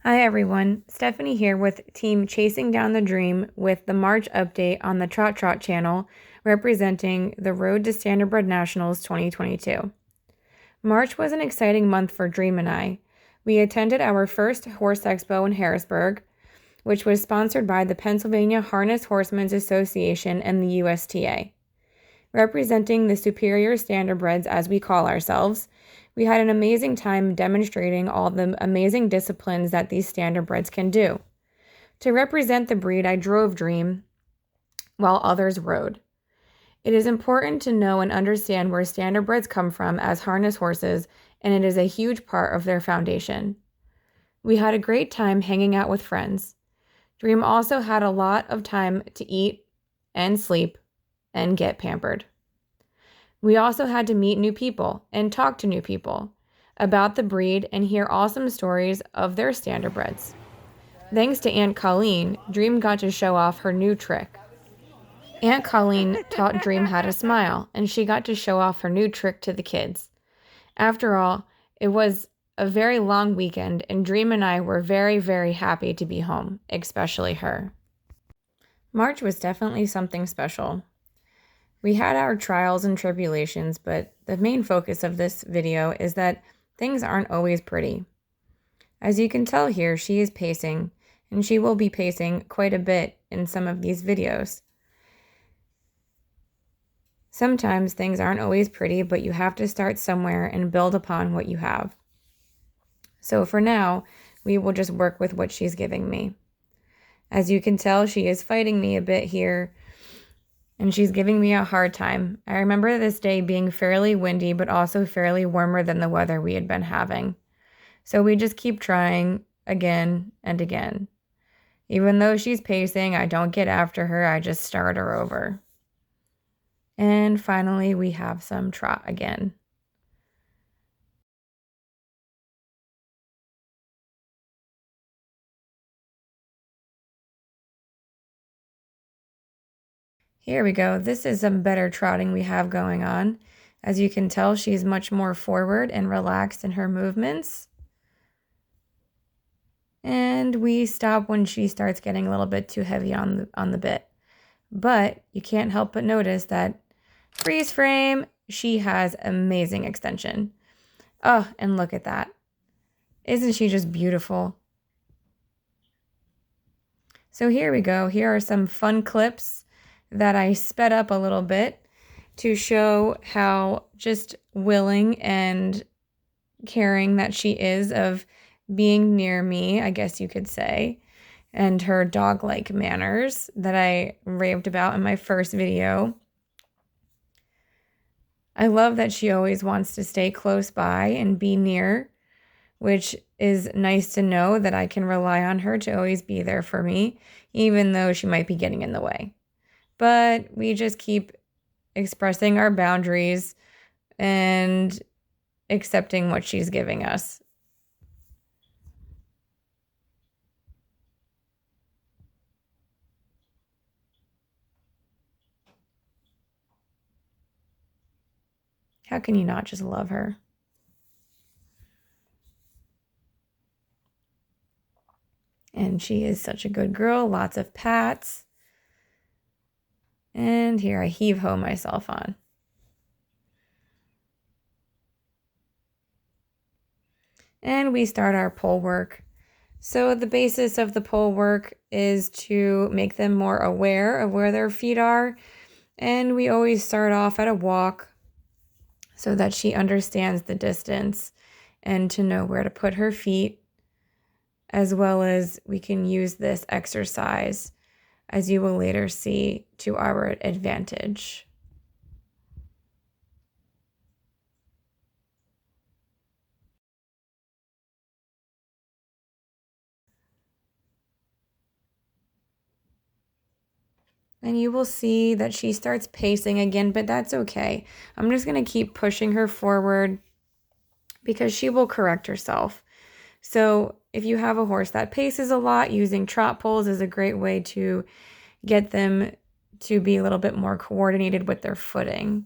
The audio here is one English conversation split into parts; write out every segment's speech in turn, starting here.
Hi everyone, Stephanie here with Team Chasing Down the Dream with the March update on the Trot-Trot channel representing the Road to Standardbred Nationals 2022. March was an exciting month for Dream and I. We attended our first Horse Expo in Harrisburg, which was sponsored by the Pennsylvania Harness Horsemen's Association and the USTA. Representing the superior standardbreds, as we call ourselves, we had an amazing time demonstrating all the amazing disciplines that these standardbreds can do. To represent the breed, I drove Dream while others rode. It is important to know and understand where standardbreds come from as harness horses, and it is a huge part of their foundation. We had a great time hanging out with friends. Dream also had a lot of time to eat and sleep and get pampered. We also had to meet new people and talk to new people about the breed and hear awesome stories of their standardbreds. Thanks to Aunt Colleen, Dream got to show off her new trick. Aunt Colleen taught Dream how to smile, and she got to show off her new trick to the kids. After all, it was a very long weekend, and Dream and I were very, very happy to be home, especially her. March was definitely something special. We had our trials and tribulations, but the main focus of this video is that things aren't always pretty. As you can tell here, she is pacing, and she will be pacing quite a bit in some of these videos. Sometimes things aren't always pretty, but you have to start somewhere and build upon what you have. So for now, we will just work with what she's giving me. As you can tell, she is fighting me a bit here, and she's giving me a hard time. I remember this day being fairly windy, but also fairly warmer than the weather we had been having. So we just keep trying again and again. Even though she's pacing, I don't get after her, I just start her over. And finally, we have some trot again. Here we go. This is some better trotting we have going on. As you can tell, she's much more forward and relaxed in her movements. And we stop when she starts getting a little bit too heavy on the bit. But you can't help but notice that freeze frame, she has amazing extension. Oh, and look at that. Isn't she just beautiful? So here we go. Here are some fun clips that I sped up a little bit to show how just willing and caring that she is of being near me, I guess you could say, and her dog-like manners that I raved about in my first video. I love that she always wants to stay close by and be near, which is nice to know that I can rely on her to always be there for me, even though she might be getting in the way. But we just keep expressing our boundaries and accepting what she's giving us. How can you not just love her? And she is such a good girl, lots of pats. And here I heave-ho myself on. And we start our pole work. So the basis of the pole work is to make them more aware of where their feet are. And we always start off at a walk so that she understands the distance and to know where to put her feet, as well as we can use this exercise, as you will later see, to our advantage. And you will see that she starts pacing again, but that's okay. I'm just going to keep pushing her forward because she will correct herself. So if you have a horse that paces a lot, using trot poles is a great way to get them to be a little bit more coordinated with their footing.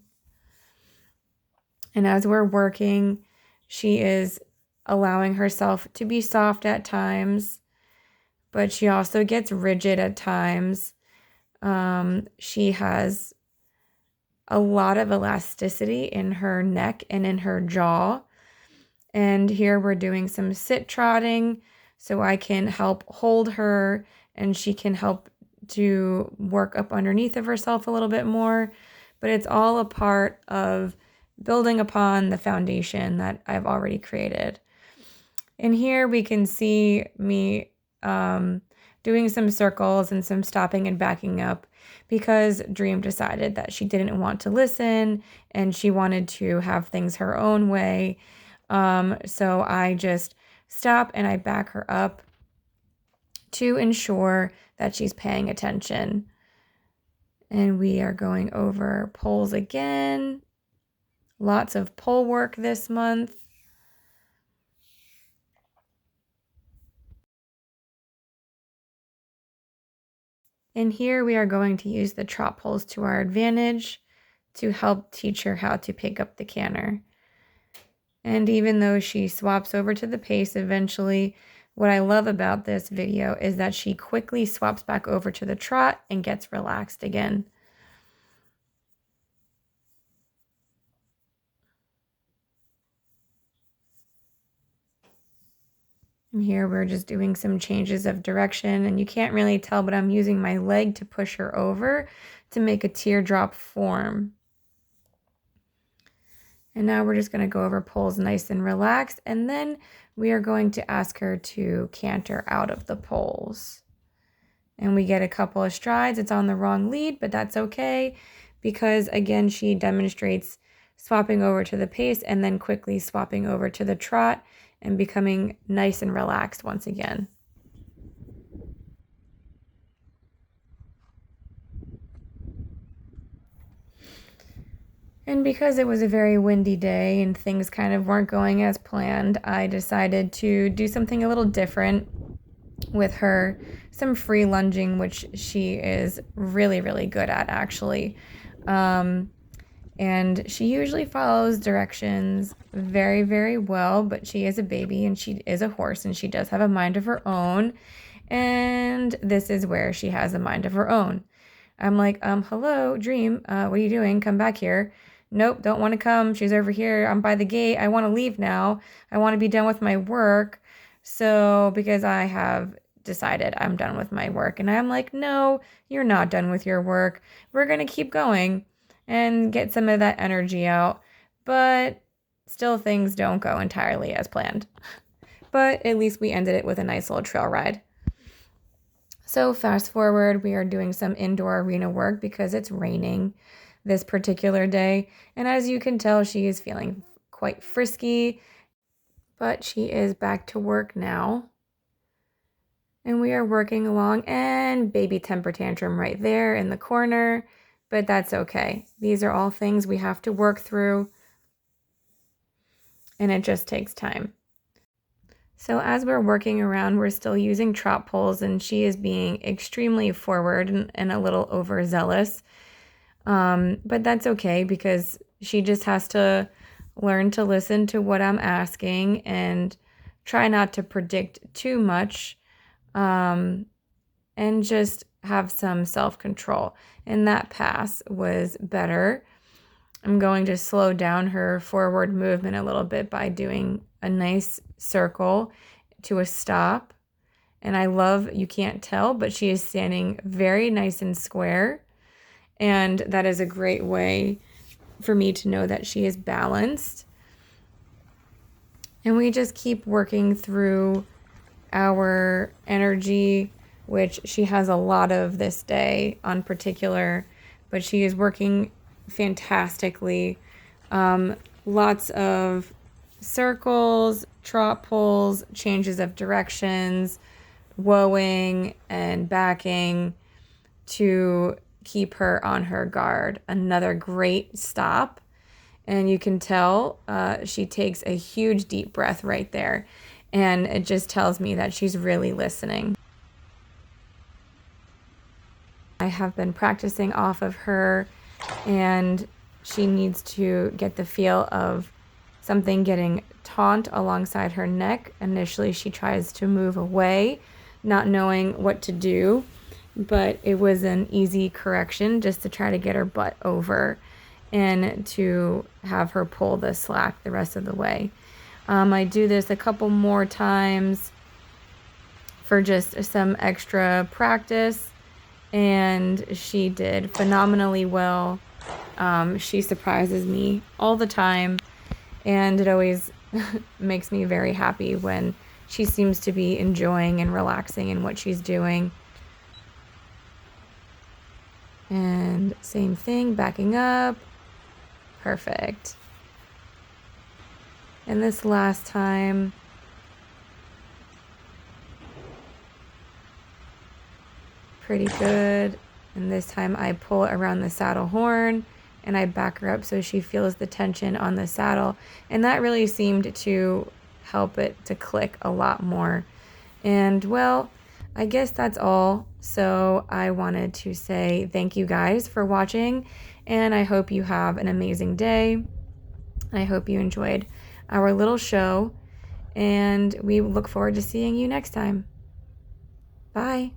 And as we're working, she is allowing herself to be soft at times, but she also gets rigid at times. She has a lot of elasticity in her neck and in her jaw. And here we're doing some sit trotting so I can help hold her and she can help to work up underneath of herself a little bit more. But it's all a part of building upon the foundation that I've already created. And here we can see me doing some circles and some stopping and backing up because Dream decided that she didn't want to listen and she wanted to have things her own way. So I just stop and I back her up to ensure that she's paying attention. And we are going over poles again. Lots of pole work this month. And here we are going to use the trot poles to our advantage to help teach her how to pick up the canter. And even though she swaps over to the pace eventually, what I love about this video is that she quickly swaps back over to the trot and gets relaxed again. And here we're just doing some changes of direction, and you can't really tell, but I'm using my leg to push her over to make a teardrop form. And now we're just going to go over poles nice and relaxed, and then we are going to ask her to canter out of the poles. And we get a couple of strides. It's on the wrong lead, but that's okay because, again, she demonstrates swapping over to the pace and then quickly swapping over to the trot and becoming nice and relaxed once again. And because it was a very windy day and things kind of weren't going as planned, I decided to do something a little different with her. Some free lunging, which she is really, really good at, actually. And she usually follows directions very, very well, but she is a baby and she is a horse and she does have a mind of her own. And this is where she has a mind of her own. I'm like, hello, Dream, what are you doing? Come back here. Nope, don't want to come. She's over here. I'm by the gate. I want to leave now. I want to be done with my work. So, because I have decided I'm done with my work. And I'm like, no, you're not done with your work. We're going to keep going and get some of that energy out. But still things don't go entirely as planned. But at least we ended it with a nice little trail ride. So fast forward, we are doing some indoor arena work because it's raining this particular day. And as you can tell, she is feeling quite frisky, but she is back to work now. And we are working along, and baby temper tantrum right there in the corner, but that's okay. These are all things we have to work through, and it just takes time. So as we're working around, we're still using trot poles, and she is being extremely forward and a little overzealous. But that's okay because she just has to learn to listen to what I'm asking and try not to predict too much, and just have some self-control. And that pass was better. I'm going to slow down her forward movement a little bit by doing a nice circle to a stop. And I love, you can't tell, but she is standing very nice and square. And that is a great way for me to know that she is balanced. And we just keep working through our energy, which she has a lot of this day on particular, but she is working fantastically. Lots of circles, trot pulls, changes of directions, woeing and backing to keep her on her guard. Another great stop. And you can tell she takes a huge deep breath right there. And it just tells me that she's really listening. I have been practicing off of her, and she needs to get the feel of something getting taunt alongside her neck. Initially, she tries to move away, not knowing what to do, but it was an easy correction just to try to get her butt over and to have her pull the slack the rest of the way. I do this a couple more times for just some extra practice, and she did phenomenally well. She surprises me all the time, and it always makes me very happy when she seems to be enjoying and relaxing in what she's doing. And same thing, backing up. Perfect. And this last time, pretty good. And this time I pull around the saddle horn and I back her up so she feels the tension on the saddle. And that really seemed to help it to click a lot more. And well, I guess that's all. So I wanted to say thank you guys for watching, and I hope you have an amazing day. I hope you enjoyed our little show, and we look forward to seeing you next time. Bye.